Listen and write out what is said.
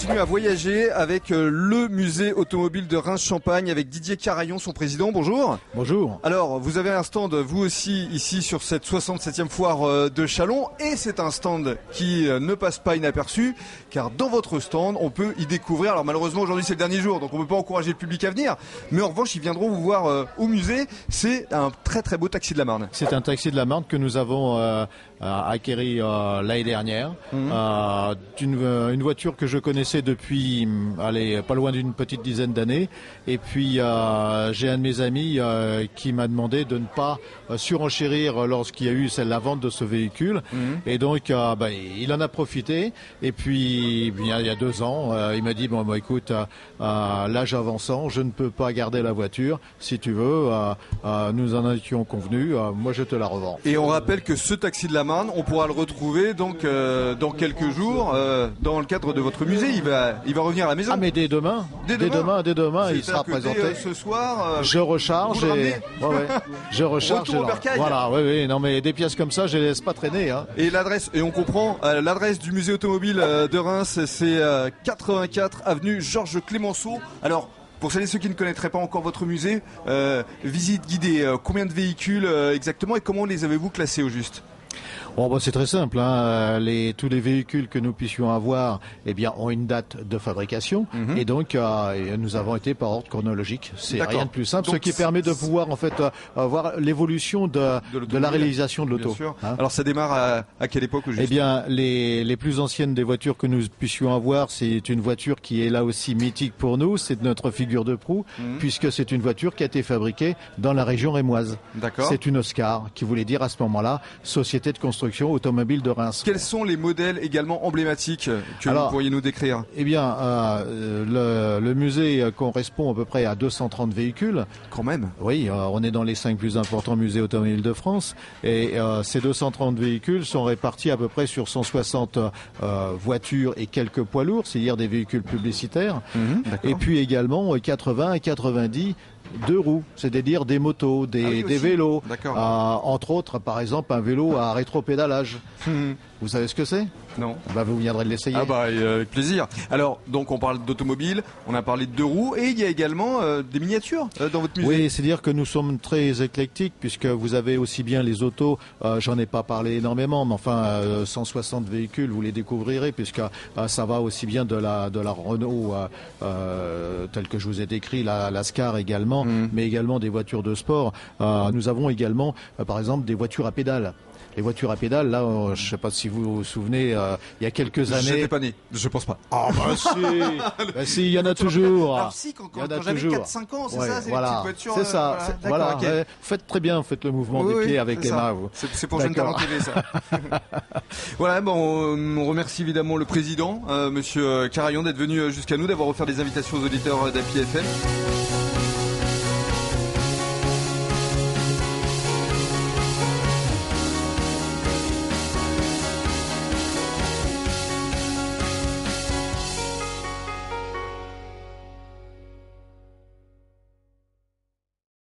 continue à voyager avec le musée automobile de Reims-Champagne avec Didier Carayon, son président. Bonjour. Bonjour. Alors, vous avez un stand, vous aussi, ici sur cette 67e foire de Châlons. Et c'est un stand qui ne passe pas inaperçu, car dans votre stand, on peut y découvrir. Alors malheureusement, aujourd'hui, c'est le dernier jour, donc on ne peut pas encourager le public à venir. Mais en revanche, ils viendront vous voir au musée. C'est un très très beau taxi de la Marne. C'est un taxi de la Marne que nous avons acquéri l'année dernière. Une voiture que je connaissais depuis pas loin d'une petite dizaine d'années. Et puis j'ai un de mes amis qui m'a demandé de ne pas surenchérir lorsqu'il y a eu la vente de ce véhicule. Et donc il en a profité. Et puis il y a 2 ans, il m'a dit écoute, l'âge avançant, je ne peux pas garder la voiture. Si tu veux, nous en étions convenus. Moi je te la revends. Et on rappelle que ce taxi de la Marne, on pourra le retrouver donc dans quelques jours dans le cadre de votre musée. Il va revenir à la maison. Ah mais dès demain, il sera présenté. Ce soir, je recharge je recharge. Voilà, oui, non mais des pièces comme ça, je les laisse pas traîner. Hein. Et l'adresse, et on comprend, l'adresse du musée automobile de Reims, c'est 84 avenue Georges Clémenceau. Alors, pour celles et ceux qui ne connaîtraient pas encore votre musée, visite guidée, combien de véhicules exactement et comment les avez-vous classés au juste ? C'est très simple. Tous les véhicules que nous puissions avoir, ont une date de fabrication, et donc nous avons été par ordre chronologique. C'est rien de plus simple, donc, ce qui permet de pouvoir en fait voir l'évolution de la réalisation de l'auto. Alors ça démarre à quelle époque au juste ? Les plus anciennes des voitures que nous puissions avoir, c'est une voiture qui est là aussi mythique pour nous. C'est notre figure de proue, puisque c'est une voiture qui a été fabriquée dans la région rémoise. D'accord. C'est une Oscar, qui voulait dire à ce moment-là Société de construction automobile de Reims. Quels sont les modèles également emblématiques que vous pourriez nous décrire ? Le musée correspond à peu près à 230 véhicules. Quand même. Oui, on est dans les 5 plus importants musées automobiles de France. Et ces 230 véhicules sont répartis à peu près sur 160 voitures et quelques poids lourds, c'est-à-dire des véhicules publicitaires. Et puis également 80 et 90 2 roues, c'est-à-dire des motos, des vélos. Entre autres, par exemple, un vélo à rétropédalage. Vous savez ce que c'est ? Non. Vous viendrez de l'essayer. Avec plaisir. Alors, donc on parle d'automobile, on a parlé de 2 roues et il y a également des miniatures dans votre musée. Oui, c'est-à-dire que nous sommes très éclectiques puisque vous avez aussi bien les autos, j'en ai pas parlé énormément, mais enfin 160 véhicules, vous les découvrirez puisque ça va aussi bien de la Renault telle que je vous ai décrit, la Scar également, mais également des voitures de sport. Nous avons également par exemple des voitures à pédales. Les voitures à pédales, là, je ne sais pas si vous vous souvenez, il y a quelques années... J'étais pas né, je pense pas. Si, il y en a toujours. Alors si, quand j'avais 4-5 ans, c'est ça, c'est les petites voitures... C'est ça, faites très bien, faites le mouvement des pieds avec les mains. C'est pour Jeune Talent TV, ça. Voilà, on remercie évidemment le président, monsieur Carayon, d'être venu jusqu'à nous, d'avoir offert des invitations aux auditeurs d'API FM.